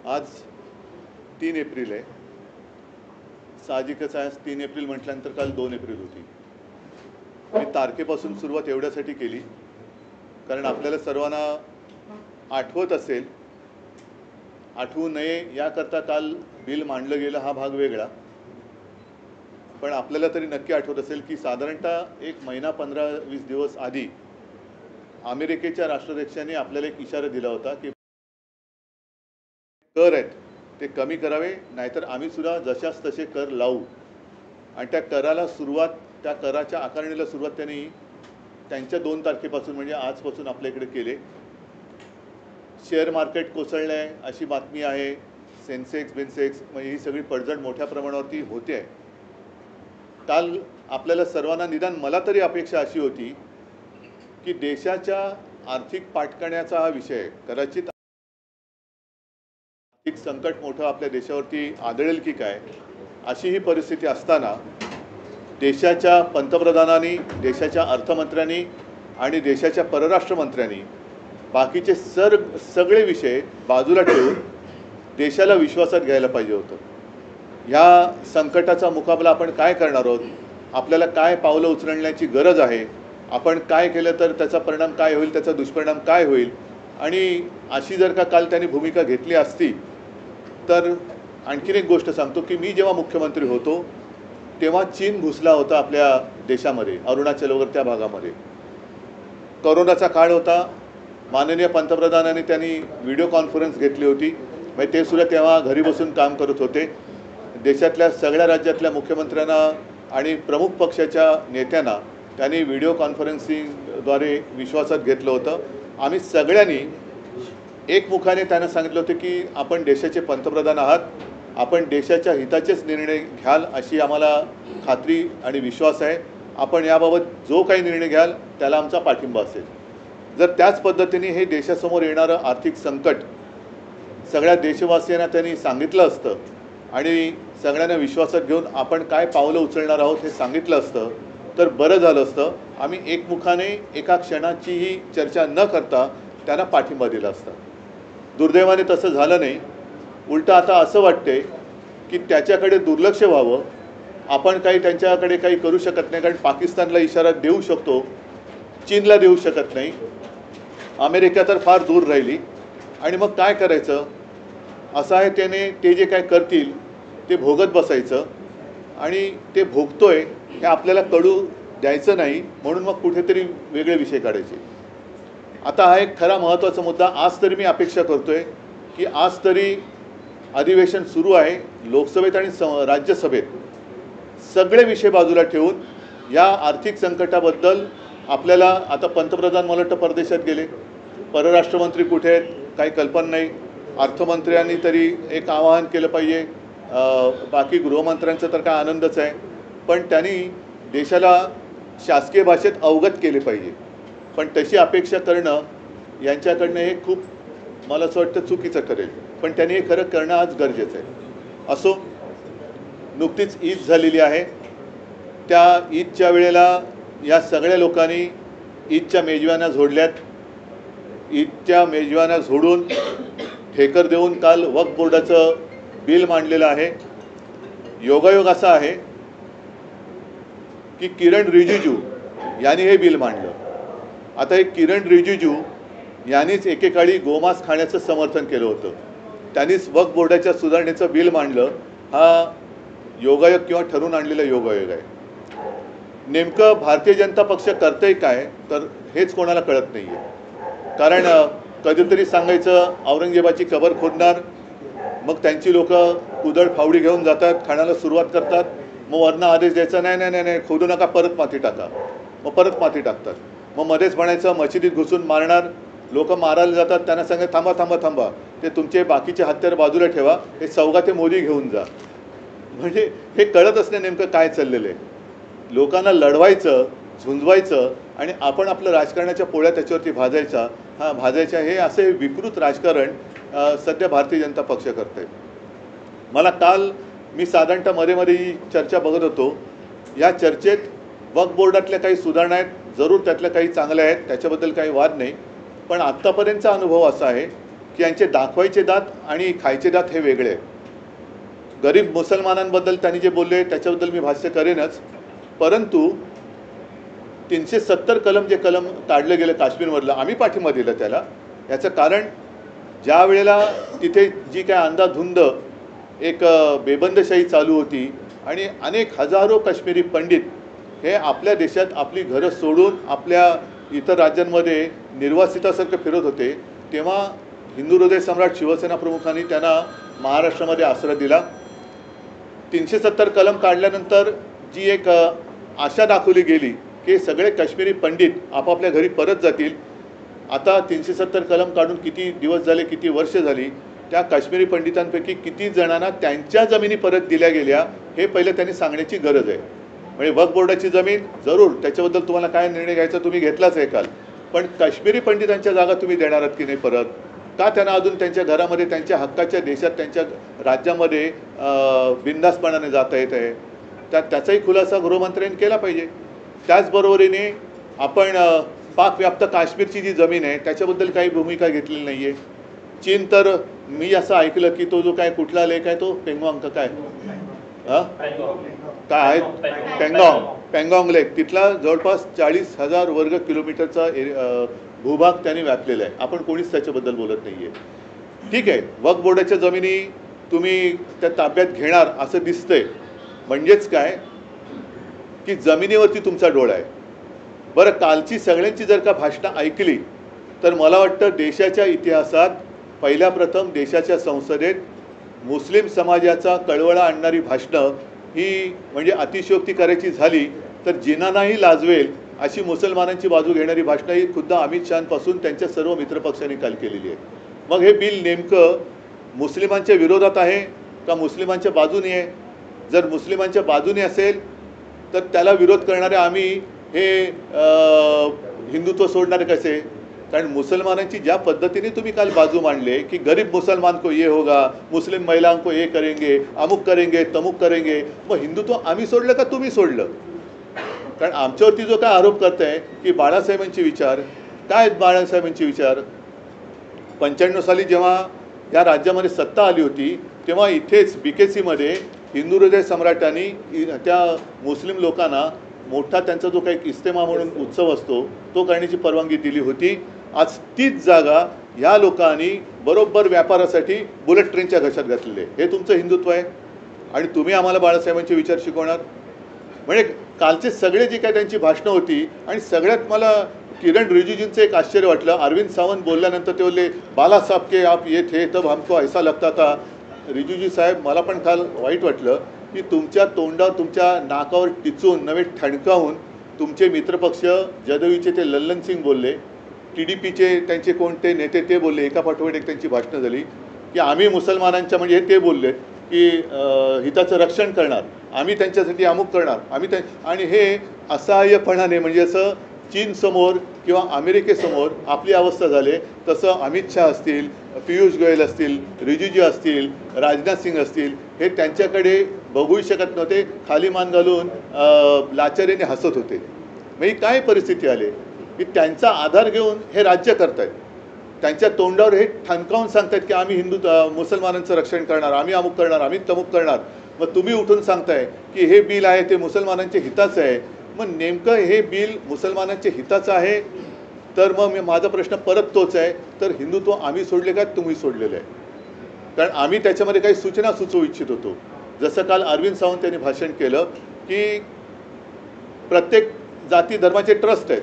आज 3 एप्रिल आहे. साहजिकच आहे, 3 एप्रिल म्हटल्यानंतर काल 2 एप्रिल होती. मी तारखेपासून सुरुवात एवढ्यासाठी केली कारण आपल्याला सर्वांना आठवत असेल, आठवू नये याकरता काल बिल मांडलं गेलं हा भाग वेगळा. पण आपल्याला तरी नक्की आठवत असेल की साधारणतः 1 महिना 15-20 दिवस आधी अमेरिकेच्या राष्ट्राध्यक्षांनी आपल्याला एक इशारा दिला होता की कर आहेत ते कमी करावे, नाहीतर आम्ही सुद्धा जशास तसे कर लावू. आणि त्या कराला सुरुवात, त्या कराच्या आकारणीला सुरुवात त्यांनी त्यांच्या 2 तारखेपासून म्हणजे आजपासून आपल्या इकडे केले. शेअर मार्केट कोसळलं आहे अशी बातमी आहे. सेन्सेक्स बिनसेक्स म्हणजे ही सगळी पडझड मोठ्या प्रमाणावरती होते आहे. काल आपल्याला सर्वांना, निदान मला तरी अपेक्षा अशी होती की देशाच्या आर्थिक पाठकाण्याचा हा विषय, कदाचित आर्थिक संकट मोठं आपल्या देशावरती आदळेल की काय अशी ही परिस्थिती असताना देशाच्या पंतप्रधानांनी, देशाच्या अर्थमंत्र्यांनी आणि देशाच्या परराष्ट्र मंत्र्यांनी बाकीचे सगळे विषय बाजूला ठेवून देशाला विश्वासात घ्यायला पाहिजे होतं. ह्या संकटाचा मुकाबला आपण काय करणार आहोत, आपल्याला काय पावलं उचलण्याची गरज आहे, आपण काय केलं तर त्याचा परिणाम काय होईल, त्याचा दुष्परिणाम काय होईल. आणि अशी जर का काल त्यांनी भूमिका घेतली असती तर आणखीन एक गोष्ट सांगतो की मी जेव्हा मुख्यमंत्री होतो तेव्हा चीन घुसला होता आपल्या देशामध्ये, अरुणाचल वगैरे त्या भागामध्ये. कोरोनाचा काळ होता. माननीय पंतप्रधानांनी त्यांनी व्हिडिओ कॉन्फरन्स घेतली होती. म्हणजे ते सुद्धा तेव्हा घरी बसून काम करत होते. देशातल्या सगळ्या राज्यातल्या मुख्यमंत्र्यांना आणि प्रमुख पक्षाच्या नेत्यांना त्यांनी व्हिडिओ कॉन्फरन्सिंगद्वारे विश्वासात घेतलं होतं. आम्ही सगळ्यांनी एकमुखाने त्यांना सांगितलं होतं की आपण देशाचे पंतप्रधान आहात, आपण देशाच्या हिताचेच निर्णय घ्याल अशी आम्हाला खात्री आणि विश्वास आहे. आपण याबाबत जो काही निर्णय घ्याल त्याला आमचा पाठिंबा असेल. जर त्याच पद्धतीने हे देशासमोर येणारं आर्थिक संकट सगळ्या देशवासियांना त्यांनी सांगितलं असतं आणि सगळ्यांना विश्वासात घेऊन आपण काय पावलं उचलणार आहोत हे सांगितलं असतं तर बरं झालं असतं. आम्ही एकमुखाने एका क्षणाचीही चर्चा न करता त्यांना पाठिंबा दिला असता. दुर्दैवाने तसं झालं नाही. उलटं आता असं वाटते की त्याच्याकडे दुर्लक्ष व्हावं. आपण काही त्यांच्याकडे काही करू शकत नाही, कारण पाकिस्तानला इशारा देऊ शकतो, चीनला देऊ शकत नाही, अमेरिका तर फार दूर राहिली. आणि मग काय करायचं, असं आहे त्याने ते जे काय करतील ते भोगत बसायचं. आणि ते भोगतोय हे आपल्याला कळू द्यायचं नाही, म्हणून मग कुठेतरी वेगळे विषय काढायचे. आता हा एक खरा महत्त्वाचा मुद्दा. आज तरी मी अपेक्षा करतोय की आज तरी अधिवेशन सुरू आहे लोकसभेत आणि राज्यसभेत, सगळे विषय बाजूला ठेवून या आर्थिक संकटाबद्दल आपल्याला, आता पंतप्रधान मला वाटतं परदेशात गेले, परराष्ट्रमंत्री कुठे आहेत काही कल्पना नाही, अर्थमंत्र्यांनी तरी एक आवाहन केलं पाहिजे, बाकी गृहमंत्र्यांचा तर काय आनंदच आहे, पण त्यांनी देशाला शासकीय भाषेत अवगत केले पाहिजे. पण तशी अपेक्षा करणं यांच्याकडनं हे खूप, मला असं वाटतं, चुकीचं ठरेल. पण त्यांनी हे खरं करणं आज गरजेचं आहे. असो, नुकतीच ईद झालेली आहे. त्या ईदच्या वेळेला या सगळ्या लोकांनी ईदच्या मेजवान्या झोडल्यात. ईदच्या मेजवान्या झोडून ठेकर देऊन काल वक्फ बोर्डाचं बिल मांडलेलं आहे. योगायोग असा आहे की किरण रिजिजू यांनी हे बिल मांडलं. आता हे किरण रिजिजू यांनीच एकेकाळी गोमांस खाण्याचं समर्थन केलं होतं. त्यांनीच वक्फ बोर्डाच्या सुधारणेचं बिल मांडलं. हा योगायोग किंवा ठरवून आणलेला योगायोग आहे. नेमकं भारतीय जनता पक्ष करतंय काय तर हेच कोणाला कळत नाही आहे. कारण कधीतरी सांगायचं औरंगजेबाची कबर खोदणार, मग त्यांची लोकं कुदळ फावडी घेऊन जातात, खाण्याला सुरुवात करतात, मग वरनं आदेश द्यायचा नाही नाही नाही खोदू नका, परत माती टाका, मग परत माती टाकतात. मग मध्येच म्हणायचं मशिदीत घुसून मारणार, लोक मारायला जातात, त्यांना सांगा थांबा थांबा थांबा, ते तुमचे बाकीचे हत्यार बाजूला ठेवा, हे सौगाते मोदी घेऊन जा. म्हणजे हे कळतच नाही नेमकं काय चाललेलं आहे. लोकांना लढवायचं, झुंजवायचं आणि आपण आपलं राजकारणाच्या पोळ्या त्याच्यावरती भाजायच्या, हे असे विकृत राजकारण सध्या भारतीय जनता पक्ष करत आहे. मला काल मी साधारणतः मध्ये ही चर्चा बघत होतो. या चर्चेत वक्फ बोर्डातल्या काही सुधारणा आहेत, जरूर त्यातल्या काही चांगल्या आहेत, त्याच्याबद्दल काही वाद नाही. पण आत्तापर्यंतचा अनुभव असा आहे की यांचे दाखवायचे दात आणि खायचे दात हे वेगळे आहे. गरीब मुसलमानांबद्दल त्यांनी जे बोलले त्याच्याबद्दल मी भाष्य करेनच, परंतु 370 कलम जे कलम काढलं गेलं काश्मीरमधलं, आम्ही पाठिंबा दिला त्याला. याचं कारण ज्या वेळेला तिथे जी काय अंधाधुंद एक बेबंदशाही चालू होती आणि अनेक हजारो काश्मीरी पंडित हे आपल्या देशात आपली घरं सोडून आपल्या इतर राज्यांमध्ये निर्वासितासारखं फिरत होते, तेव्हा हिंदू हृदय सम्राट शिवसेना प्रमुखांनी त्यांना महाराष्ट्रामध्ये आश्रय दिला. 370 कलम काढल्यानंतर जी एक आशा दाखवली गेली की सगळे काश्मीरी पंडित आपापल्या घरी परत जातील. आता 370 कलम काढून किती दिवस झाले, किती वर्ष झाली, त्या काश्मीरी पंडितांपैकी किती जणांना त्यांच्या जमिनी परत दिल्या गेल्या हे पहिलं त्यांनी सांगण्याची गरज आहे. म्हणजे वक्फ बोर्डाची जमीन जरूर त्याच्याबद्दल तुम्हाला काय निर्णय घ्यायचा तुम्ही घेतलाच आहे काल, पण काश्मीरी पंडितांच्या जागा तुम्ही देणार आहात की नाही परत? का त्यांना अजून त्यांच्या घरामध्ये त्यांच्या हक्काच्या देशात त्यांच्या राज्यामध्ये बिनधास्तपणाने जाता येत आहे? त्याचाही खुलासा गृहमंत्र्यांनी केला पाहिजे. त्याचबरोबरीने आपण पाकव्याप्त काश्मीरची जी जमीन आहे त्याच्याबद्दल काही भूमिका घेतलेली नाही आहे. चीन तर मी असं ऐकलं की तो जो काय कुठला लेक आहे तो पेंगॉंग का काय काय आहे पेंगॉंग लेक, तिथला जवळपास 40,000 वर्ग किलोमीटरचा भूभाग त्यांनी व्यापलेला आहे. आपण कोणीच त्याच्याबद्दल बोलत नाही आहे. ठीक आहे, वक्फ बोर्डाच्या जमिनी तुम्ही त्या ताब्यात घेणार असं दिसतंय, म्हणजेच काय की जमिनीवरती तुमचा डोळा आहे. बरं, कालची सगळ्यांची जर का भाषणं ऐकली तर मला वाटतं देशाच्या इतिहासात पहिल्या प्रथम देशाच्या संसदेत मुस्लिम समाजाचा कळवळा आणणारी भाषणं ही म्हणजे अतिशयोक्ती करायची झाली तर जिनांनाही लाजवेल अशी मुसलमानांची बाजू घेणारी भाषणं ही खुद्द अमित शहापासून त्यांच्या सर्व मित्रपक्षांनी काल केलेली आहे. मग हे बिल नेमकं मुस्लिमांच्या विरोधात आहे का मुस्लिमांच्या बाजूने आहे? जर मुस्लिमांच्या बाजूने असेल तर त्याला विरोध करणारे आम्ही हे हिंदुत्व सोडणारे कसे? कारण मुसलमानांची ज्या पद्धतीने तुम्ही काल बाजू मांडले की गरीब मुसलमान को ये होगा, मुस्लिम महिलाओं को ये करेंगे, अमुक करेंगे, तमुक करेंगे, मग हिंदुत्व आम्ही सोडलं का तुम्ही सोडलं? कारण आमच्यावरती जो काय आरोप करताय की बाळासाहेबांचे विचार, काय बाळासाहेबांचे विचार? 95 साली जेव्हा या राज्यामध्ये सत्ता आली होती तेव्हा इथेच BKCमध्ये हिंदू हृदय सम्राटांनी त्या मुस्लिम लोकांना मोठा त्यांचा जो काही इस्तेमा म्हणून उत्सव असतो तो करण्याची परवानगी दिली होती. आज तीच जागा ह्या लोकांनी बरोबर व्यापारासाठी बुलेट ट्रेनच्या घशात घातलेले. हे तुमचं हिंदुत्व आहे आणि तुम्ही आम्हाला बाळासाहेबांचे विचार शिकवणार? म्हणजे कालचे सगळे जे काय त्यांची भाषणं होती आणि सगळ्यात मला किरण रिजिजूंचं एक आश्चर्य वाटलं. अरविंद सावंत बोलल्यानंतर ते बोलले बाला साहब के आप ये थे तब हमको ऐसा लगता था. रिजिजू साहेब, मला पण काल वाईट वाटलं की तुमच्या तोंडावर तुमच्या नाकावर टिचून नव्हे ठणकावून तुमचे मित्रपक्ष जदयूचे ते लल्लन सिंग बोलले, TDPचे त्यांचे कोणते नेते ते बोलले, एका पाठोपाठ एक त्यांची भाषणं झाली की आम्ही मुसलमानांच्या म्हणजे ते बोलले की हिताचं रक्षण करणार, आम्ही त्यांच्यासाठी अमुक करणार, आम्ही आणि हे असहाय्यपणाने म्हणजे असं चीनसमोर किंवा अमेरिकेसमोर आपली अवस्था झाले तसं अमित शहा असतील, पियुष गोयल असतील, रिजिजू असतील, राजनाथ सिंग असतील, हे त्यांच्याकडे बघूही शकत नव्हते, खाली मान घालून लाचारीने हसत होते. मग ही काय परिस्थिती आली की त्यांचा आधार घेऊन हे राज्य करतायत, त्यांच्या तोंडावर हे ठणकावून सांगतायत की आम्ही मुसलमानांचं रक्षण करणार, आम्ही अमुक करणार, आम्ही तमुक करणार. मग तुम्ही उठून सांगताय की हे बिल आहे ते मुसलमानांच्या हिताचं आहे. मग नेमकं हे बिल मुसलमानांच्या हिताचं आहे तर मग माझा प्रश्न परत तोच आहे, तर हिंदुत्व आम्ही सोडले का तुम्ही सोडलेलं आहे? कारण आम्ही त्याच्यामध्ये काही सूचना सुचवू इच्छित होतो. जसं काल अरविंद सावंत यांनी भाषण केलं की प्रत्येक जाती धर्माचे ट्रस्ट आहेत,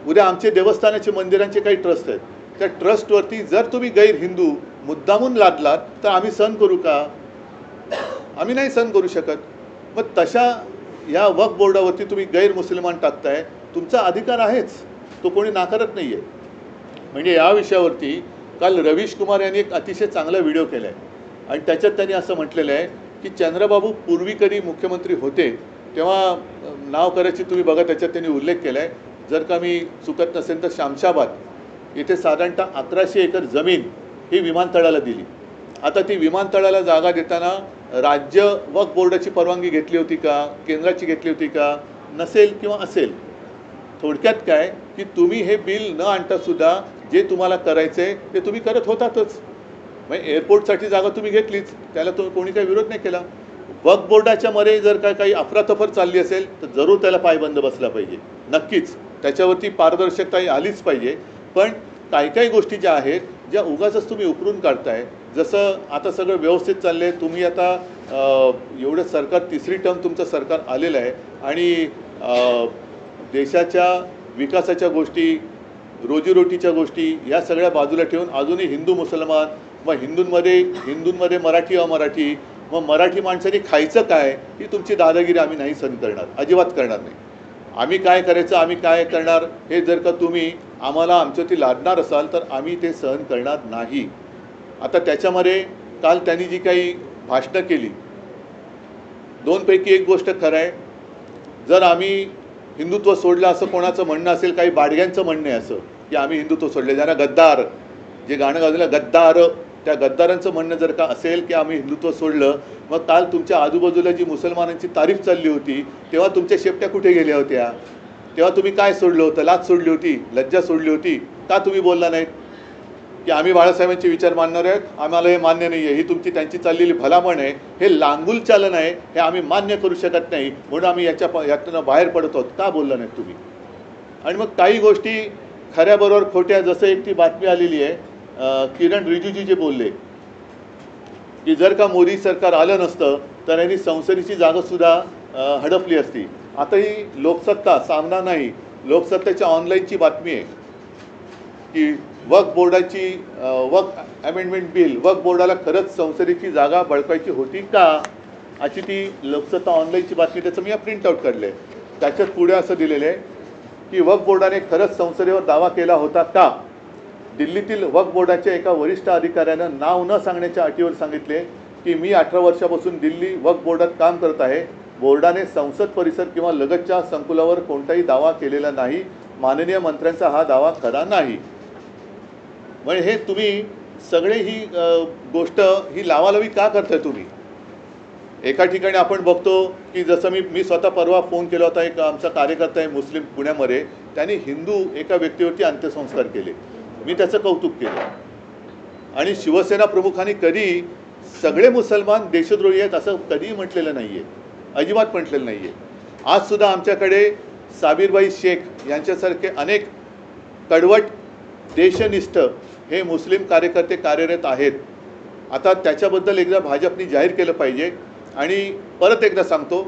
उद्या आमचे देवस्थानाचे मंदिरांचे काही ट्रस्ट आहेत, त्या ट्रस्टवरती जर तुम्ही गैर हिंदू मुद्दामून लादलात तर आम्ही सहन करू का? आम्ही नाही सहन करू शकत. मग तशा या वक्फ बोर्डावरती तुम्ही गैर मुसलमान टाकताय, तुमचा अधिकार आहेच, तो कोणी नाकारत नाही आहे. म्हणजे या विषयावरती काल रवीश कुमार यांनी एक अतिशय चांगला व्हिडिओ केला आहे आणि त्याच्यात त्यांनी असं म्हटलेलं आहे की चंद्रबाबू पूर्वी कधी मुख्यमंत्री होते तेव्हा नाव करायची तुम्ही बघा, त्याच्यात त्यांनी उल्लेख केला आहे. जर का मी चुकत नसेल तर शामशाबाद येथे साधारणतः 1100 एकर जमीन ही विमानतळाला दिली. आता ती विमानतळाला जागा देताना राज्य वक्फ बोर्डाची परवानगी घेतली होती का, केंद्राची घेतली होती का? नसेल किंवा असेल. थोडक्यात काय की तुम्ही हे बिल न आणता सुद्धा जे तुम्हाला करायचं आहे ते तुम्ही करत होतातच. म्हणजे एअरपोर्टसाठी जागा तुम्ही घेतलीच, त्याला कोणी काही विरोध नाही केला. वक्फ बोर्डाच्या मध्ये जर काही अफरातफर चालली असेल तर जरूर त्याला पायबंद बसला पाहिजे, नक्कीच त्याच्यावरती पारदर्शकता आलीच पाहिजे. पण काही गोष्टी ज्या आहेत ज्या उगाचच तुम्ही उकरून काढताय, जसं आता सगळं व्यवस्थित चाललं आहे, तुम्ही आता एवढं सरकार तिसरी टर्म तुमचं सरकार आलेलं आहे आणि देशाच्या विकासाच्या गोष्टी, रोजीरोटीच्या गोष्टी या सगळ्या बाजूला ठेवून अजूनही हिंदू मुसलमान, मग हिंदूंमध्ये मराठी अमराठी, मग मराठी माणसांनी खायचं काय, ही तुमची दादागिरी आम्ही नाही सहन करणार, अजिबात करणार नाही. आम्ही काय करायचं, आम्ही काय करणार, हे जर का तुम्ही आम्हाला आमच्यावरती लादणार असाल तर आम्ही ते सहन करणार नाही. आता त्याच्यामध्ये काल त्यांनी जी काही भाषणं केली, दोनपैकी एक गोष्ट खरं आहे, जर आम्ही हिंदुत्व सोडलं असं कोणाचं म्हणणं असेल, काही बाडग्यांचं म्हणणं आहे असं की आम्ही हिंदुत्व सोडले, ज्यांना गद्दार, जे गाणं गाजलं गद्दार, त्या गद्दारांचं म्हणणं जर का असेल की आम्ही हिंदुत्व सोडलं, मग काल तुमच्या आजूबाजूला जी मुसलमानांची तारीफ चालली होती तेव्हा तुमच्या शेपट्या कुठे गेल्या होत्या? तेव्हा तुम्ही काय सोडलं होतं? लाज सोडली होती, लज्जा सोडली होती, का तुम्ही बोलला नाहीत की आम्ही बाळासाहेबांचे विचार मानणार आहेत, आम्हाला हे मान्य नाही आहे, ही तुमची त्यांची चाललेली भलामण आहे, हे लांगुल चालन आहे, हे आम्ही मान्य करू शकत नाही, म्हणून आम्ही यातून बाहेर पडत आहोत, का बोलला नाहीत तुम्ही? आणि मग काही गोष्टी खऱ्याबरोबर खोट्या, जसं एक ती बातमी आलेली आहे, किरण रिजिजू जे बोलले की जर का मोदी सरकार आलं नसतं तर यांनी संसदेची जागासुद्धा हडपली असती. आता ही लोकसत्ता सामना नाही, लोकसत्तेच्या ऑनलाईनची बातमी आहे की वक्फ बोर्डाची वक्फ अमेंडमेंट बिल, वक्फ बोर्डाला खरंच संसदेची जागा बळकायची होती का, अशी ती लोकसत्ता ऑनलाईनची बातमी. त्याचं मी प्रिंटआउट काढलं आहे. त्याच्यात पुढे असं दिलेलं आहे की वक्फ बोर्डाने खरंच संसदेवर दावा केला होता का. दिल्लीतील वक्फ बोर्डाच्या एका वरिष्ठ अधिकाऱ्यानं नाव न सांगण्याच्या अटीवर सांगितले की मी 18 वर्षापासून दिल्ली वक्फ बोर्डात काम करत आहे. बोर्डाने संसद परिसर किंवा लगतच्या संकुलावर कोणताही दावा केलेला नाही. माननीय मंत्र्यांचा हा दावा खरा नाही. म्हणजे हे तुम्ही सगळे ही गोष्ट ही लावालावी का करताय तुम्ही? एका ठिकाणी आपण बघतो की जसं मी स्वतः परवा फोन केला होता, एक आमचा कार्यकर्ता आहे मुस्लिम पुण्यामध्ये, त्यांनी हिंदू एका व्यक्तीवरती अंत्यसंस्कार केले, मी त्याचं कौतुक केलं. आणि शिवसेना प्रमुखांनी कधी सगळे मुसलमान देशद्रोही आहेत असं कधीही म्हटलेलं नाही आहे, अजिबात म्हटलेलं नाही आहे. आजसुद्धा आमच्याकडे साबिरबाई शेख यांच्यासारखे अनेक कडवट देशनिष्ठ हे मुस्लिम कार्यकर्ते कार्यरत आहेत. आता त्याच्याबद्दल एकदा भाजपने जाहीर केलं पाहिजे. आणि परत एकदा सांगतो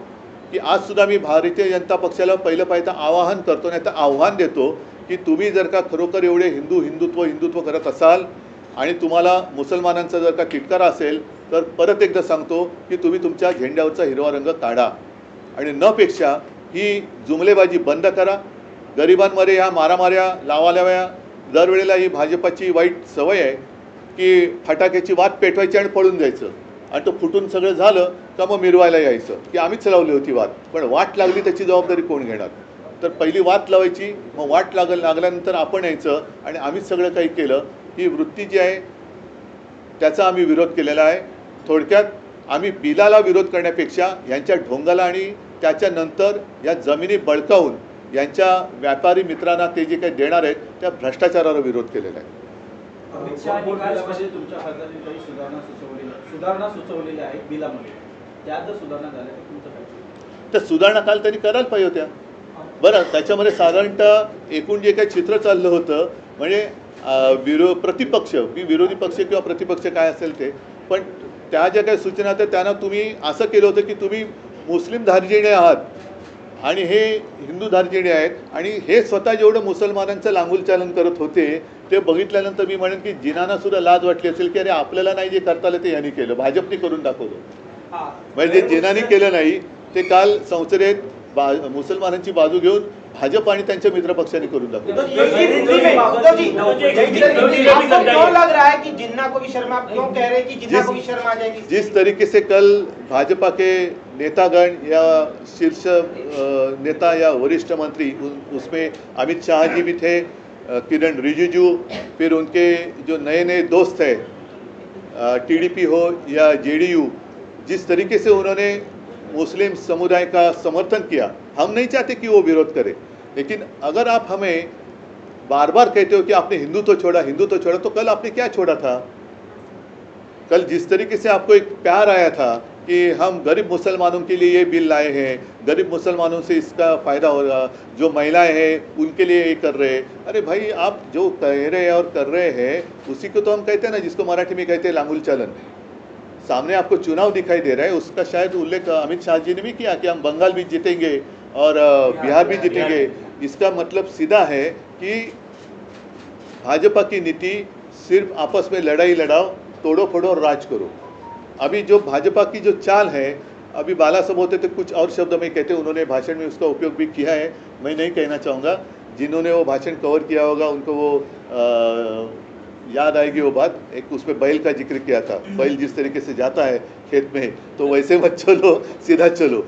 की आजसुद्धा मी भारतीय जनता पक्षाला पहिलं आवाहन करतो, नाही तर आव्हान देतो की तुम्ही जर का खरोखर एवढे हिंदुत्व करत असाल आणि तुम्हाला मुसलमानांचा जर का तिटकारा असेल तर परत एकदा सांगतो की तुम्ही तुमच्या झेंड्यावरचा हिरवा रंग काढा आणि नपेक्षा ही जुमलेबाजी बंद करा. गरिबांमध्ये ह्या मारामाऱ्या लावालाव्या दरवेळेला ही भाजपाची वाईट सवय आहे की फटाक्याची वाट पेटवायची आणि पळून जायचं, आणि तो फुटून सगळं झालं का मग मिरवायला यायचं की आम्हीच लावली होती वाट. पण वाट लागली त्याची जबाबदारी कोण घेणार? तर पहिली वाट लावायची, मग वाट लागल्यानंतर आपण यायचं आणि आम्हीच सगळं काही केलं. ही वृत्ती जी आहे त्याचा आम्ही विरोध केलेला आहे. थोडक्यात आम्ही बिलाला विरोध करण्यापेक्षा यांच्या ढोंगाला आणि त्याच्यानंतर या जमिनी बळकावून यांच्या व्यापारी मित्रांना ते जे काही देणार आहेत त्या भ्रष्टाचाराला विरोध केलेला आहे. तुमच्या खात्याने काही सुधारणा सुचवलेल्या आहेत बिलामध्ये, त्यात जर सुधारणा झाल्या तर तुमचं काय? तर सुधारणा काल त्यांनी करायला पाहिजे होत्या. बरं, त्याच्यामध्ये साधारणतः एकूण जे काही चित्र चाललं होतं म्हणजे प्रतिपक्ष, विरोधी पक्ष किंवा प्रतिपक्ष काय असेल ते, पण त्या ज्या काही सूचना होत्या त्यांना तुम्ही असं केलं होतं की तुम्ही मुस्लिम धार्जिणे आहात आणि हे हिंदू धार्जिणे आहेत आणि हे स्वतः जेवढं मुसलमानांचं लांगुलचालन करत होते ते बघितल्यानंतर मी म्हणेन की जिनांना सुद्धा लाज वाटली असेल की अरे आपल्याला नाही जे करता आलं ते यांनी केलं, भाजपने करून दाखवलं. म्हणजे जे जिनांनी केलं नाही ते काल संसदेत मुसलमानांची बाजू घेऊन भाजप आणि त्यांच्या मित्रपक्षांनी करून दाखवलं. जिस तरीके से कल भाजपा के नेतागण या शीर्ष नेता या वरिष्ठ मंत्री, उसमें अमित शाह जी भी थे, किरण रिजिजू, फिर उनके जो नए नए दोस्त हैं टीडीपी हो या जेडीयू, जिस तरीके से उन्होंने मुस्लिम समुदाय का समर्थन किया, हम नहीं चाहते कि वो विरोध करे, लेकिन अगर आप हमें बार बार कहते हो कि आपने हिंदुत्व छोड़ा, तो कल आपने क्या छोड़ा था? कल जिस तरीके से आपको एक प्यार आया था कि हम गरीब मुसलमानों के लिए ये बिल लाए हैं, गरीब मुसलमानों से इसका फ़ायदा होगा, जो महिलाएं हैं उनके लिए ये कर रहे हैं। अरे भाई, आप जो कह रहे हैं और कर रहे हैं उसी को तो हम कहते हैं ना, जिसको मराठी में कहते हैं लांगुल चालन। सामने आपको चुनाव दिखाई दे रहा है, उसका शायद उल्लेख अमित शाह जी ने भी किया कि हम बंगाल भी जीतेंगे और बिहार भी जीतेंगे। इसका मतलब सीधा है कि भाजपा की नीति सिर्फ आपस में लड़ाई लड़ाओ, तोड़ो फोड़ो और राज करो। अभी जो भाजपा की जो चाल है, अभी बाला साहब होते तो कुछ और शब्द में कहते, उन्होंने भाषण में उसका उपयोग भी किया है, मैं नहीं कहना चाहूँगा। जिन्होंने वो भाषण कवर किया होगा उनको वो याद आएगी वो बात, एक उसमें बैल का जिक्र किया था। बैल जिस तरीके से जाता है खेत में, तो वैसे मत चलो, सीधा चलो।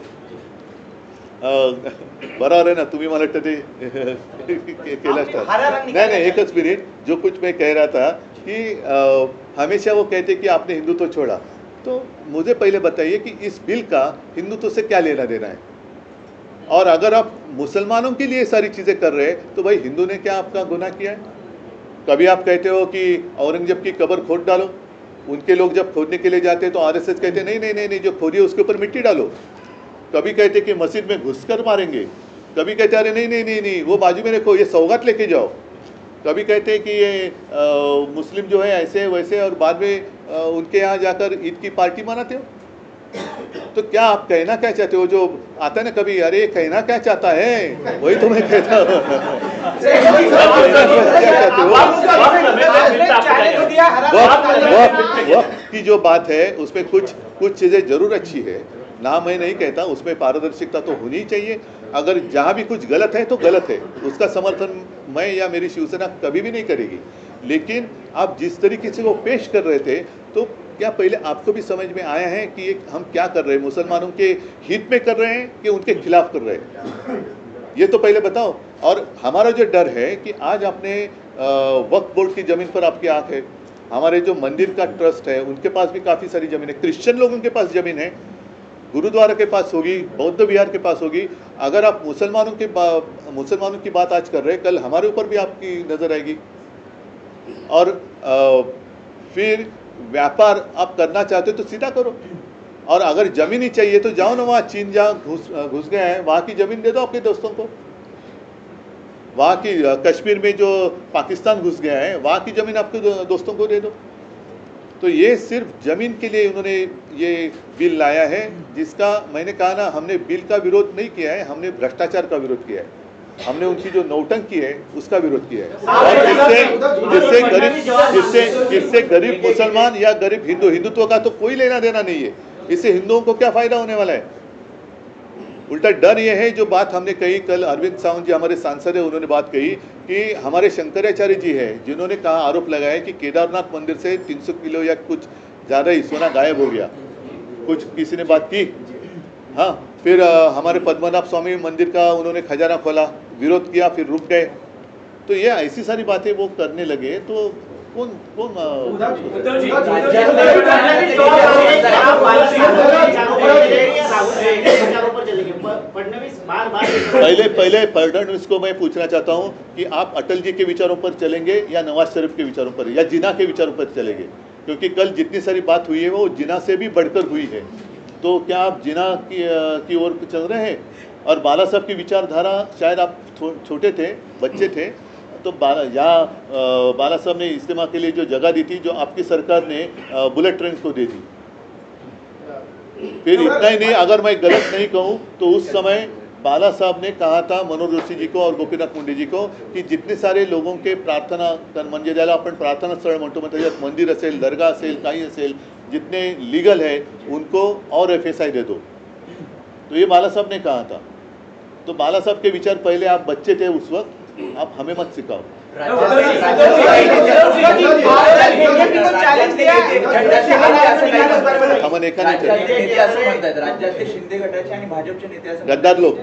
बरोबर आहे ना, तुम्ही मला वाटतं ते केलं असतात। नहीं, एकच मिनिट, जो कुछ मैं कह रहा था कि हमेशा वो कहते कि आपने हिंदुत्व छोड़ा, तो मुझे पहले बताइए कि इस बिल का हिंदुत्व से क्या लेना देना है। और अगर आप मुसलमानों के लिए सारी चीज़ें कर रहे हैं तो भाई हिंदू ने क्या आपका गुनाह किया है? कभी आप कहते हो कि औरंगजेब की कब्र खोद डालो, उनके लोग जब खोदने के लिए जाते हैं तो आरएसएस कहते नहीं नहीं नहीं नहीं, जो खोदी है उसके ऊपर मिट्टी डालो। कभी कहते कि मस्जिद में घुसकर मारेंगे, कभी कहते अरे नहीं नहीं नहीं नहीं वो बाजू में रखो, ये सौगात लेके जाओ। कभी कहते हैं कि ये मुस्लिम जो है ऐसे वैसे, और बाद में उनके यहाँ जाकर ईद की पार्टी मनाते हो। तो क्या आप कहना क्या चाहते हो? जो आता है ना कभी, अरे कहना क्या चाहता है, वही तो मैं कहता हूँ। क्या चाहते हो? वक्त की जो बात है उसमें कुछ चीज़ें जरूर अच्छी है ना, मैं नहीं कहता, उसमें पारदर्शिता तो होनी चाहिए। अगर जहाँ भी कुछ गलत है तो गलत है, उसका समर्थन मैं या मेरी शिवसेना कभी भी नहीं करेगी। लेकिन आप जिस तरीके से वो पेश कर रहे थे, तो क्या पहले आपको भी समझ में आया है कि हम क्या कर रहे हैं? मुसलमानों के हित में कर रहे हैं कि उनके खिलाफ कर रहे हैं? ये तो पहले बताओ। और हमारा जो डर है कि आज आपने वक्फ बोर्ड की ज़मीन पर आपकी आँख है, हमारे जो मंदिर का ट्रस्ट है उनके पास भी काफ़ी सारी ज़मीन है, क्रिश्चियन लोगों के पास ज़मीन है, गुरुद्वारा के पास होगी, बौद्ध विहार के पास होगी। अगर आप मुसलमानों की बात आज कर रहे हैं, कल हमारे ऊपर भी आपकी नज़र आएगी। और फिर व्यापार आप करना चाहते हो तो सीधा करो, और अगर ज़मीन ही चाहिए तो जाओ ना, वहाँ चीन जहाँ घुस गए हैं वहाँ की ज़मीन दे दो आपके दोस्तों को। वहाँ की कश्मीर में जो पाकिस्तान घुस गया है वहाँ की ज़मीन आपके दोस्तों को दे दो। तो ये सिर्फ ज़मीन के लिए उन्होंने ये बिल लाया है, जिसका मैंने कहा ना, हमने बिल का विरोध नहीं किया है, हमने भ्रष्टाचार का विरोध किया है, हमने उनकी जो नौटंकी है उसका विरोध किया है। और जिससे गरीब मुसलमान या गरीब हिंदुत्व का तो कोई लेना देना नहीं है। इससे हिंदुओं को क्या फायदा होने वाला है? उल्टा डर ये है, जो बात हमने कही कल, अरविंद सावंत जी हमारे सांसद है, उन्होंने बात कही कि हमारे शंकराचार्य जी है जिन्होंने कहा, आरोप लगाया कि केदारनाथ मंदिर से 300 किलो या कुछ ज़्यादा ही सोना गायब हो गया। कुछ किसी ने बात की, हाँ। फिर हमारे पद्मनाभ स्वामी मंदिर का उन्होंने खजाना खोला, विरोध किया, फिर रुक गए। तो ये ऐसी सारी बातें वो करने लगे, तो कौन पहले फडणवीस को मैं पूछना चाहता हूँ कि आप अटल जी के विचारों पर चलेंगे या नवाज शरीफ के विचारों पर या जिना के विचारों पर चलेंगे? क्योंकि कल जितनी सारी बात हुई है वो जिना से भी बढ़कर हुई है। तो क्या आप जिना की ओर चल रहे हैं? और बाला साहब की विचारधारा, शायद आप छोटे थे, बच्चे थे, तो बाला साहब ने इज्तिमा के लिए जो जगह दी थी, जो आपकी सरकार ने बुलेट ट्रेन को दे दी। फिर इतना ही नहीं, अगर मैं गलत नहीं कहूँ तो उस समय बाला साहब ने कहा था मनोहर जोशी जी को और गोपीनाथ मुंडे जी को कि जितने सारे लोगों के प्रार्थना म्हणजे ज्याला आपण प्रार्थना स्थळ म्हणतो, मग त्याच्यात मंदिर असेल, दर्गा असेल, काही असेल, जितने लीगल है उनको और FSI दे दो। तो ये बाला साहब ने कहा था। तो बाला साहब के विचार, पहले आप बच्चे थे उस वक्त, आप हमें मत सिखाओ। गद्दार लोक,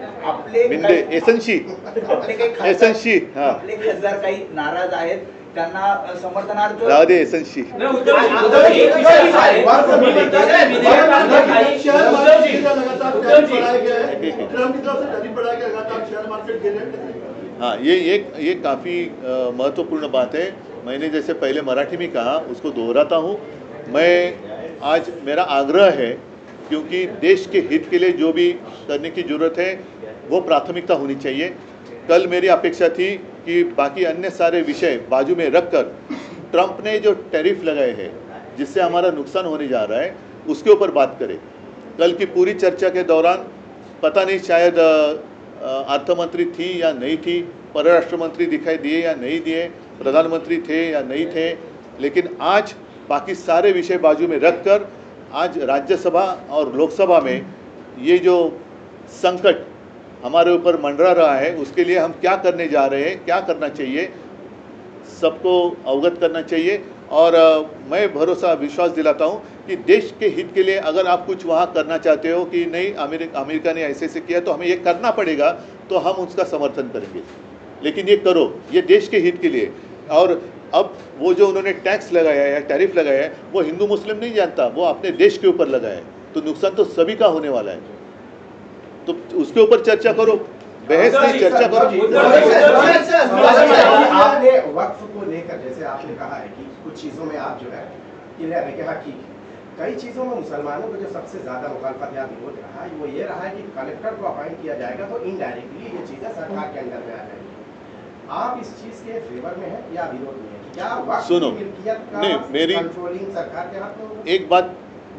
मिंदे, एसनशी आपले खासदार काही नाराज आहेत, त्यांना समर्थनार्थ राहू दे एसनशी। हाँ, ये काफ़ी महत्वपूर्ण बात है। मैंने जैसे पहले मराठी में कहा, उसको दोहराता हूँ। मैं आज मेरा आग्रह है, क्योंकि देश के हित के लिए जो भी करने की ज़रूरत है वो प्राथमिकता होनी चाहिए। कल मेरी अपेक्षा थी कि बाकी अन्य सारे विषय बाजू में रखकर ट्रंप ने जो टैरिफ लगाए हैं जिससे हमारा नुकसान होने जा रहा है उसके ऊपर बात करें। कल की पूरी चर्चा के दौरान पता नहीं शायद अर्थमंत्री थी या नहीं थी, परराष्ट्र मंत्री दिखाई दिए या नहीं दिए, प्रधानमंत्री थे या नहीं थे, लेकिन आज बाकी सारे विषय बाजू में रखकर आज राज्यसभा और लोकसभा में ये जो संकट हमारे ऊपर मंडरा रहा है उसके लिए हम क्या करने जा रहे हैं, क्या करना चाहिए, सबको अवगत करना चाहिए। और मैं भरोसा विश्वास दिलाता हूँ कि देश के हित के लिए अगर आप कुछ वहाँ करना चाहते हो कि नहीं अमेरिका ने ऐसे ऐसे किया तो हमें ये करना पड़ेगा, तो हम उसका समर्थन करेंगे, लेकिन ये करो, ये देश के हित के लिए। और अब वो जो उन्होंने टैक्स लगाया है या टैरिफ लगाया है वो हिंदू मुस्लिम नहीं जानता, वो अपने देश के ऊपर लगाया है, तो नुकसान तो सभी का होने वाला है, तो उसके ऊपर चर्चा करो, बहस नहीं, चर्चा करो। आपने वक्फ को लेकर जैसे आपने कहा है कि कुछ चीजों में आप जो है क्लियर है कि हाँ ठीक है, कई चीजों में मुसलमानों को जो सबसे ज्यादा मुखालफत या विरोध रहा है वो ये रहा है कि कलेक्टर को अपॉइंट किया जाएगा तो इनडायरेक्टली ये चीजें सरकार के अंदर में आ जाएगी। आप इस चीज के फेवर में है या विरोध में है? क्या वक्फ सुनो, की मिल्कियत का नहीं, मेरी कंट्रोलिंग सरकार के हाथ में होगा? एक बात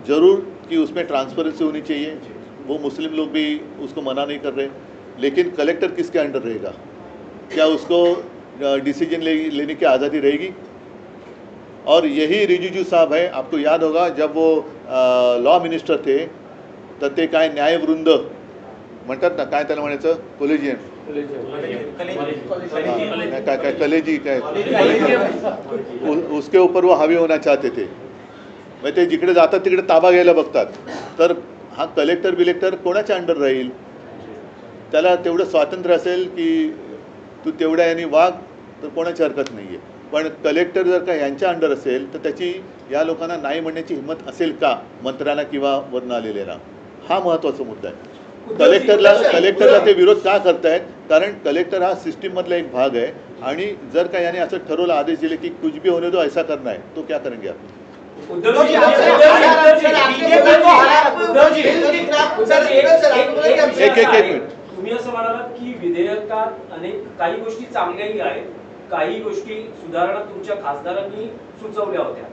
जरूर कि उसमें ट्रांसपेरेंसी होनी चाहिए, वो मुस्लिम लोग भी उसको मना नहीं कर रहे, लेकिन कलेक्टर किसके अंडर रहेगा? क्या उसको डिसीजन लेने की आज़ादी रहेगी? और यही रिजिजू साहब है, आपको याद होगा जब वो लॉ मिनिस्टर थे तर ते काय न्यायवृंद म्हणतात ना, काय त्याला म्हणायचं, कोलेजियन काय कलेजी काय उसके ऊपर वो हावी होना चाहते थे। मग ते जिकडे जातात तिकडे ताबा घ्यायला बघतात, तर हा कलेक्टर बिलेक्टर कोणाच्या अंडर राहील? त्याला तेवढं स्वातंत्र्य असेल की तू तेवढ्या यांनी वाग, तर कोणाची हरकत नाही आहे, पण कलेक्टर जर का यांच्या अंडर असेल तर त्याची या लोकांना नाही म्हणण्याची हिंमत असेल का मंत्र्यांना किंवा वरून आलेल्या? हा महत्त्वाचा मुद्दा आहे। कलेक्टरला ते विरोध का करतायत? कारण कलेक्टर हा सिस्टीममधला एक भाग आहे, आणि जर का याने असं ठरवलं, आदेश दिले की कुछ भी होने दो, ऐसा करना है, तो क्या करेंगे आप? एक मिनिट, तुम्ही असं म्हणालात की विधेयकात अनेक काही गोष्टी चांगल्याही आहेत, काही गोष्टी सुधारणा तुमच्या खासदारांनी सुचवल्या होत्या,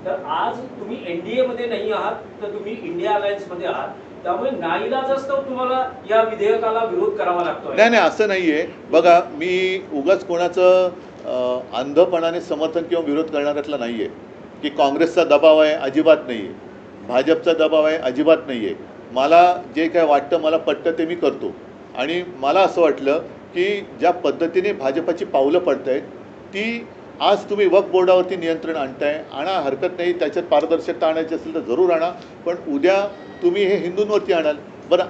तर आज तुम्ही एनडीए मध्ये नाही आहात, तर तुम्ही इंडिया अलायन्स मध्ये आहात, त्यामुळे नाईलाजास्तव तुम्हाला या विधेयकाला विरोध करावा लागतो। नाही नाही, असं नाहीये बघा, मी उगाच कोणाचं अंधपणाने समर्थन किंवा विरोध करणाऱ्यातला नाहीये की काँग्रेसचा दबाव आहे, अजिबात नाहीये, भाजपचा दबाव आहे, अजिबात नाहीये। मला जे काय वाटतं, मला पटतं ते मी करतो, आणि मला असं वाटलं की ज्या पद्धतीने भाजपाची पावलं पडतायत ती, आज तुम्ही वक्फ बोर्डावरती नियंत्रण आणताय, आणा, हरकत नाही, त्याच्यात पारदर्शकता आणायची असेल तर जरूर आणा, पण उद्या तुम्ही हे हिंदूंवरती आणाल। बरं,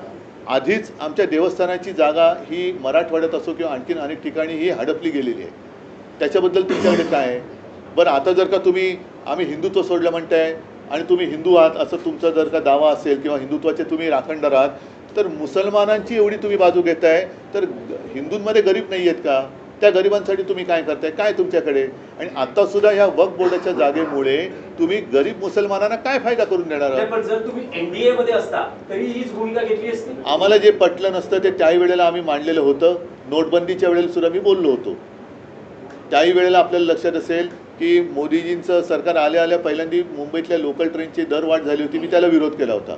आधीच आमच्या देवस्थानाची जागा ही मराठवाड्यात असो किंवा आणखीन अनेक ठिकाणी ही हडपली गेलेली आहे, त्याच्याबद्दल तुमच्याकडे काय आहे? बरं, आता जर का तुम्ही आम्ही हिंदुत्व सोडलं म्हणताय आणि तुम्ही हिंदू आहात असं तुमचा जर का दावा असेल किंवा हिंदुत्वाचे तुम्ही राखणदार आहात, तर मुसलमानांची एवढी तुम्ही बाजू घेताय, तर हिंदूंमध्ये गरीब नाही आहेत का? त्या गरिबांसाठी तुम्ही काय करताय? काय तुमच्याकडे? आणि आतासुद्धा ह्या वक्फ बोर्डाच्या जागेमुळे तुम्ही गरीब मुसलमानांना काय फायदा करून देणार आहात? पण जर तुम्ही एनडीए मध्ये असता तरी हीच भूमिका घेतली असती। आम्हाला जे पटलं नसतं ते त्याही वेळेला आम्ही मांडलेलं होतं, नोटबंदीच्या वेळेला सुद्धा मी बोललो होतो। त्याही वेळेला आपल्याला लक्षात असेल की मोदीजींचं सरकार आल्या पहिल्यांदा मुंबईतल्या लोकल ट्रेनची दरवाढ झाली होती, मी त्याला विरोध केला होता।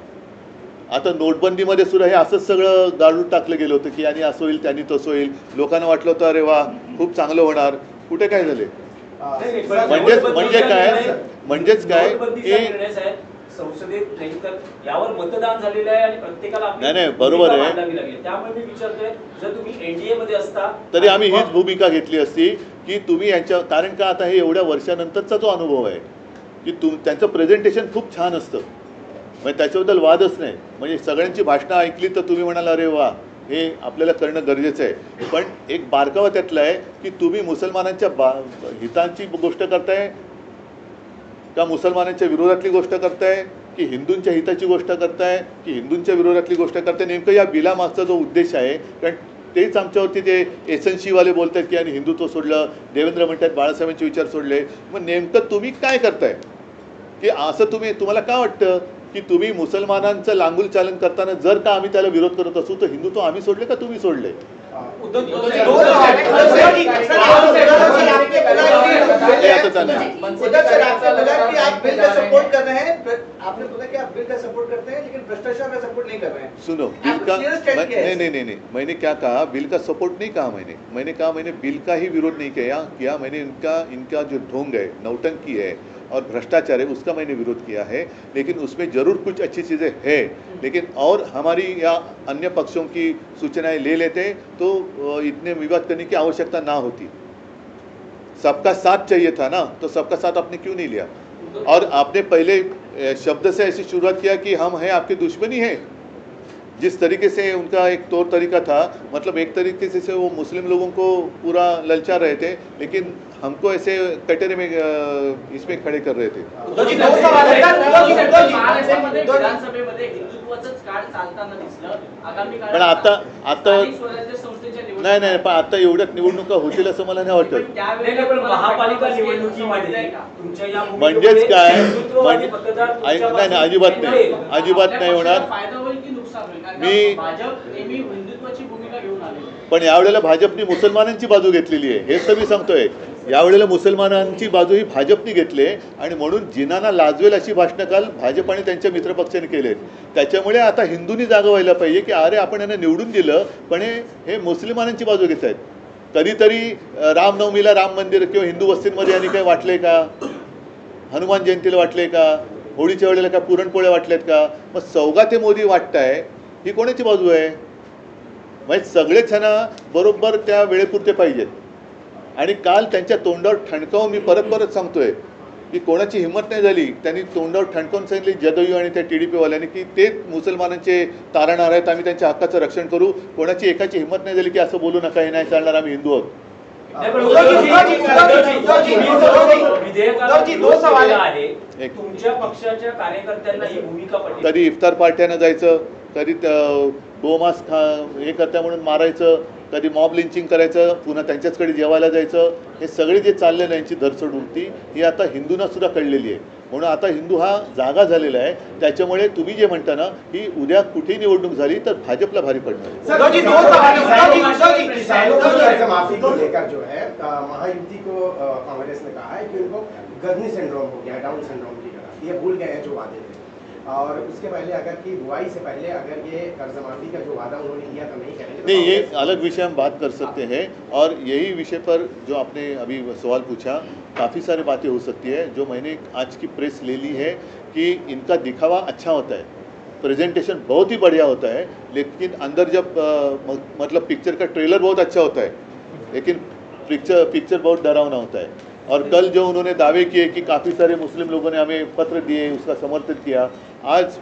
आता नोटबंदीमध्ये सुद्धा हे असंच सगळं गाडून टाकलं गेलं होतं की यांनी असं होईल, त्यांनी तसं होईल, लोकांना वाटलं होतं अरे वा खूप चांगलं होणार, कुठे काय झाले? म्हणजेच काय की संसदेत नाही तर यावर मतदान झालेलं आहे आणि प्रत्येकाला नाही बरोबर आहे, त्यामुळे मी विचारतोय जर तुम्ही एनडीए मध्ये असता तरी आम्ही हीच भूमिका घेतली असती की तुम्ही यांच्या, कारण का आता हे एवढ्या वर्षानंतरचा जो अनुभव आहे की त्यांचं प्रेझेंटेशन खूप छान असतं, म्हणजे त्याच्याबद्दल वादच नाही, म्हणजे सगळ्यांची भाषणं ऐकली तर तुम्ही म्हणाल अरे वा हे आपल्याला करणं गरजेचं आहे, पण एक बारकावा त्यातला आहे की तुम्ही मुसलमानांच्या हितांची गोष्ट करताय का मुसलमानांच्या विरोधातली गोष्ट करताय, की हिंदूंच्या हिताची गोष्ट करताय, की हिंदूंच्या विरोधातली गोष्ट करताय? नेमकं या बिलामागचा जो उद्देश आहे, कारण तेच आमच्यावरती ते एसएनसीवाले बोलत आहेत की आणि हिंदुत्व सोडलं, देवेंद्र म्हणतात बाळासाहेबांचे विचार सोडले, मग नेमकं तुम्ही काय करताय? की असं तुम्हाला काय वाटतं की तुम्ही मुसलमानांचं लांगुल चालन करताना जर का आम्ही त्याला विरोध करत असू तर हिंदुत्व आम्ही सोडले का तुम्ही सोडले? सुनो, बिल का नहीं, मैंने क्या कहा, बिल का सपोर्ट नहीं कहा मैंने कहा मैंने बिल का ही विरोध नहीं किया मैंने इनका जो ढोंग है, नौटंकी है और भ्रष्टाचार है उसका मैंने विरोध किया है। लेकिन उसमें ज़रूर कुछ अच्छी चीज़ें हैं, लेकिन और हमारी या अन्य पक्षों की सूचनाएं ले लेते तो इतने विवाद करने की आवश्यकता ना होती। सबका साथ चाहिए था ना, तो सबका साथ आपने क्यों नहीं लिया? और आपने पहले शब्द से ऐसी शुरुआत किया कि हम हैं आपके दुश्मनी हैं। जिस तरीके से उनका एक तौर तरीका था, मतलब एक तरीके से वो मुस्लिम लोगों को पूरा ललचा रहे थे, लेकिन हमको ऐसे कटोरे में इसमें खड़े कर रहे थे। पण आता नाही पण आता एवढ्यात निवडणुका होतील असं मला नाही वाटत। महापालिका निवडणुकीमध्ये तुमच्या या म्हणजेच काय नाही अजिबात नाही होणार। मी पण यावेळेला भाजपने मुसलमानांची बाजू घेतलेली आहे, हेच तर मी सांगतोय। यावेळेला मुसलमानांची बाजू ही भाजपने घेतली आणि म्हणून जिनांना लाजवेल अशी भाषणं काल भाजप आणि त्यांच्या मित्रपक्षाने केलेत। त्याच्यामुळे आता हिंदूंनी जागा व्हायला पाहिजे की अरे आपण यांना निवडून दिलं पण हे मुसलमानांची बाजू घेत आहेत। कधीतरी रामनवमीला राम मंदिर किंवा हिंदू वस्तींमध्ये यांनी काय वाटलंय का? हनुमान जयंतीला वाटलंय का? होळीच्या वेळेला काय पुरणपोळ्या वाटल्यात का? मग सौगाते मोदी वाटताय ही कोणाची बाजू आहे? म्हणजे सगळेच जण बरोबर त्या वेळेपुरते पाहिजेत। आणि काल त्यांच्या तोंडावर ठणकावून मी परत सांगतोय की कोणाची हिंमत नाही झाली, त्यांनी तोंडावर ठणकावून सांगितली जदयू आणि त्या TDP वाल्यांनी की ते मुसलमानांचे तारणहार आहेत, आम्ही त्यांच्या हक्काचं रक्षण करू। कोणाची एकाची हिंमत नाही झाली की असं बोलू नका, हे नाही चालणार, आम्ही हिंदू आहोत। तुमच्या पक्षाच्या कार्यकर्त्यांना ही भूमिका पडली, कधी इफ्तार पार्ट्यानं जायचं, कधी गोमांस हे करता म्हणून मारायचं, कधी मॉब लिंचिंग करायचं, पुन्हा त्यांच्याचकडे जेवायला जायचं। हे सगळे जे चालले ना यांची धरसड उलटी ही आता हिंदूंना सुद्धा कळलेली आहे। म्हणून आता हिंदू हा जागा झालेला आहे। त्याच्यामुळे तुम्ही जे म्हणता ना की उद्या कुठेही निवडणूक झाली तर भाजपला भारी पडणार। माफी को लेकर जो है महायुति को कांग्रेस ने कहा है कि उनको गजनी सिंड्रोम हो गया, डाउन सिंड्रोम की तरह, ये भूल गए हैं जो वादे थे। और उसके पहले अगर की बुआई से पहले अगर ये कर्ज माफी का जो वादा उन्होंने किया तो नहीं करेंगे। नहीं, ये अलग विषय हम बात कर सकते हैं। और यही विषय पर जो आपने अभी सवाल पूछा, काफ़ी सारी बातें हो सकती है। जो मैंने आज की प्रेस ले ली है कि इनका दिखावा अच्छा होता है, प्रेजेंटेशन बहुत ही बढ़िया होता है, लेकिन अंदर जब मतलब पिक्चर का ट्रेलर बहुत अच्छा होता है, लेकिन पिक्चर बहुत डरावना होता है। और कल जो उन्होंने दावे किए कि काफ़ी सारे मुस्लिम लोगों ने हमें पत्र दिए, उसका समर्थन किया, आज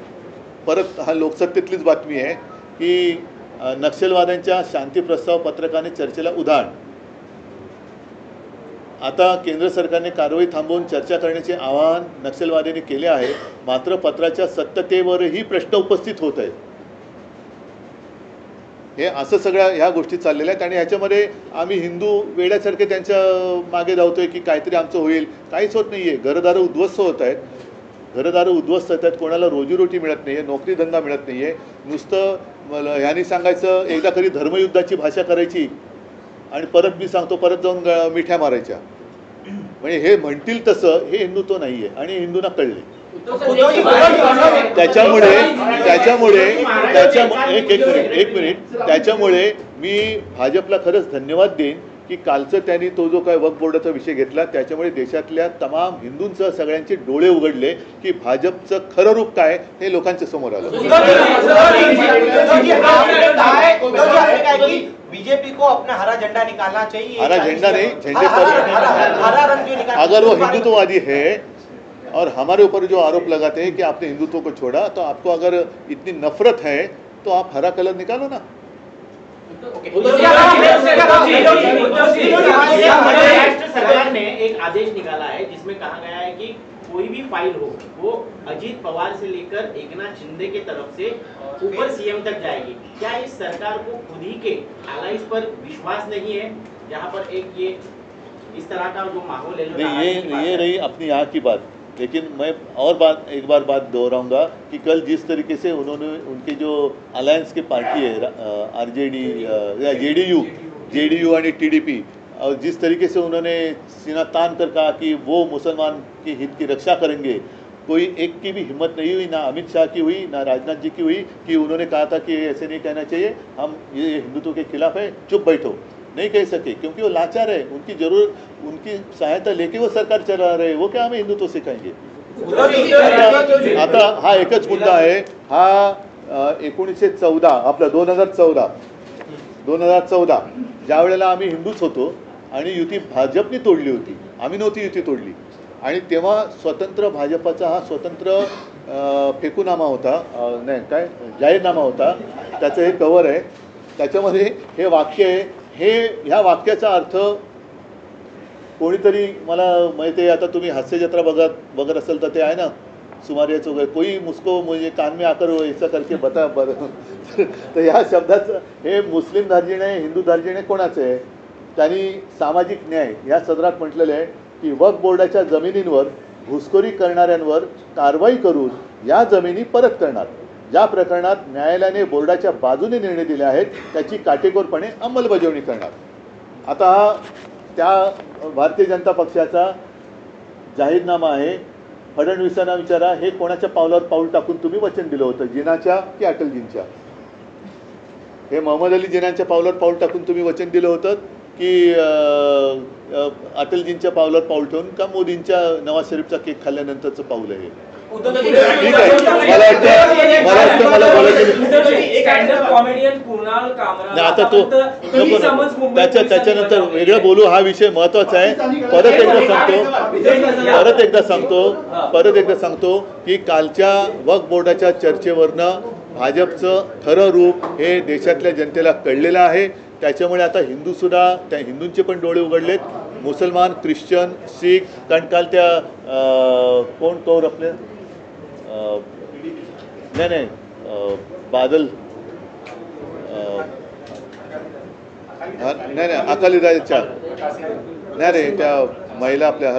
परत हा लोकसत्तेतलीच बातमी आहे की नक्षलवाद्यांच्या शांती प्रस्ताव पत्रकाने चर्चेला उधाण। आता केंद्र सरकारने कारवाई थांबवून चर्चा करण्याचे आवाहन नक्षलवाद्यांनी केले आहे, मात्र पत्राच्या सत्यतेवरही प्रश्न उपस्थित होत आहेत। हे असं सगळ्या ह्या गोष्टी चाललेल्या आहेत आणि ह्याच्यामध्ये आम्ही हिंदू वेड्यासारखे त्यांच्या मागे धावतोय की काहीतरी आमचं होईल, काहीच होत नाही आहे। घरदारं उद्ध्वस्त होत आहेत, घरदारं उद्ध्वस्त होत आहेत, कोणाला रोजीरोटी मिळत नाही आहे, नोकरीधंदा मिळत नाही आहे। नुसतं ह्यांनी सांगायचं एकदा कधी धर्मयुद्धाची भाषा करायची आणि परत मी सांगतो परत जाऊन मिठ्या मारायच्या, म्हणजे हे म्हणतील तसं हे हिंदुत्व नाही आहे आणि हिंदूंना कळले। त्याच्यामुळे एक मिनिट त्याच्यामुळे मी भाजपला खरंच धन्यवाद देईन की कालचं त्यांनी तो जो काय वक्फ बोर्डाचा विषय घेतला त्याच्यामुळे देशातल्या तमाम हिंदूंसह सगळ्यांचे डोळे उघडले की भाजपचं खरं रूप काय हे लोकांच्या समोर आलं। बीजेपी को अपना हरा झंडा निकालना चाहिए। हरा झंडा नहीं, झंडे पर अगर वो हिंदुत्ववादी है और हमारे ऊपर जो आरोप लगाते हैं कि आपने हिंदुत्व को छोड़ा, तो आपको अगर इतनी नफरत है तो आप हरा कलर निकालो ना। सरकार ने एक आदेश निकाला है जिसमें कहा गया है कि कोई भी फाइल हो वो अजीत पवार से लेकर एकनाथ शिंदे के तरफ से ऊपर सीएम तक जाएगी। क्या इस सरकार को खुद ही के एलाइज पर विश्वास नहीं है, जहां पर एक ये इस तरह का जो माहौल है? नहीं, ये रही अपनी यहाँ की बात। लेकिन मैं और एक बार बात दोहराऊंगा कि कल जिस तरीके से उन्होंने उनके जो अलायंस की पार्टी है आरजेडी या जेडीयू आणि टीडीपी, और जिस तरीके से उन्होंने सीना तान कर कहा कि वो मुसलमान के हित की रक्षा करेंगे, कोई एक की भी हिम्मत नहीं हुई, ना अमित शाह की हुई, ना राजनाथ जी की हुई कि उन्होंने कहा था कि ऐसे नहीं कहना चाहिए, हम ये हिंदुत्व के खिलाफ है, चुप बैठो। नहीं कह सके क्योंकि वो लाचार है, उनकी सहायता लेके वो सरकार चला रहे, वो क्या हमें हिंदुत्व सिखाएंगे। आता हा एकच मुद्दा आहे, हा 1914 आपला 2014 ज्या वेळेला आम्ही हिंदूच होतो आणि युती भाजपने तोडली होती, आम्ही नव्हती युती तोडली, आणि तेव्हा स्वतंत्र भाजपाचा हा स्वतंत्र फेकूनामा होता, नाही काय जाहीरनामा होता, त्याचं हे कवर आहे, त्याच्यामध्ये हे वाक्य आहे, ह्या वाक्याचा अर्थ कोणीतरी मला माहिती आहे, आता तुम्ही हास्यजत्रा बघत असेल तर ते आहे ना सुमारियाचं वगैरे, कोई मुझको मुझे कान में आकर ऐसा करके बता बरं तर ह्या शब्दाचं हे मुस्लिम धार्जिणे हिंदू धार्जिणे कोणाचं आहे, त्यांनी सामाजिक न्याय या सदरात म्हटलेलं आहे की वक्फ बोर्डाच्या जमिनींवर घुसखोरी करणाऱ्यांवर कारवाई करून या जमिनी परत करणार, ज्या प्रकरणात न्यायालयाने बोर्डाच्या बाजूने निर्णय दिले आहेत त्याची काटेकोरपणे अंमलबजावणी करणार। आता हा त्या भारतीय जनता पक्षाचा जाहीरनामा आहे। फडणवीसांना विचारा, हे कोणाच्या पावलावर पाऊल टाकून तुम्ही वचन दिलं होतं, जिनाच्या की अटलजींच्या? हे मोहम्मद अली जिनाच्या पावलावर पाऊल टाकून तुम्ही वचन दिलं होतं की अटलजींच्या पावलावर पाऊल ठेवून, का मोदींच्या नवाज शरीफचा केक खाल्ल्यानंतरचं पाऊल आहे? ठीक आहे, मला स्टँडअप कॉमेडियन कुणाल कामरा, आता तो नको, त्याच्यानंतर वेगळं बोलू, हा विषय महत्वाचा आहे। परत एकदा सांगतो की कालच्या वक्फ बोर्डाच्या चर्चेवरनं भाजपचं खरं रूप हे देशातल्या जनतेला कळलेलं आहे। त्याच्यामुळे आता हिंदूसुद्धा, त्या हिंदूंचे पण डोळे उघडलेत, मुसलमान, ख्रिश्चन, शीख, कारण काल त्या कोण कौर आपले नाही बादल नाही अकालीदाच्या नाही त्या महिला आपल्या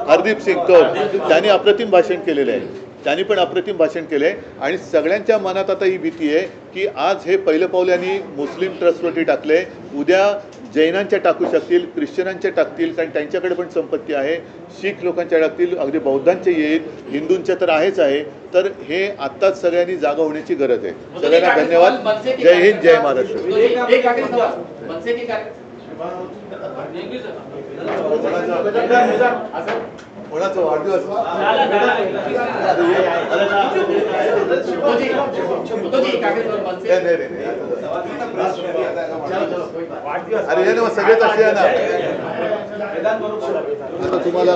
हरदीप सिंग कौर, त्यांनी अप्रतिम भाषण केलेलं आहे, त्यांनी पण अप्रतिम भाषण केलं आहे। आणि सगळ्यांच्या मनात आता ही भीती आहे की आज हे पहिलं पाऊल यांनी मुस्लिम ट्रस्टवरती टाकले, उद्या जैनांच्या टाकू शकतील, ख्रिश्चनांच्या टाकतील, कारण त्यांच्याकडे पण संपत्ती आहे, शीख लोकांच्या टाकतील, अगदी बौद्धांचे येईल, हिंदूंच्या तर आहेच आहे। तर हे आत्ताच सगळ्यांनी जागा होण्याची गरज आहे। सगळ्यांना धन्यवाद। जय हिंद, जय महाराष्ट्र। कोणाचा वाढदिवस? अरे ये ना सगळेच असे आहे ना, आता तुम्हाला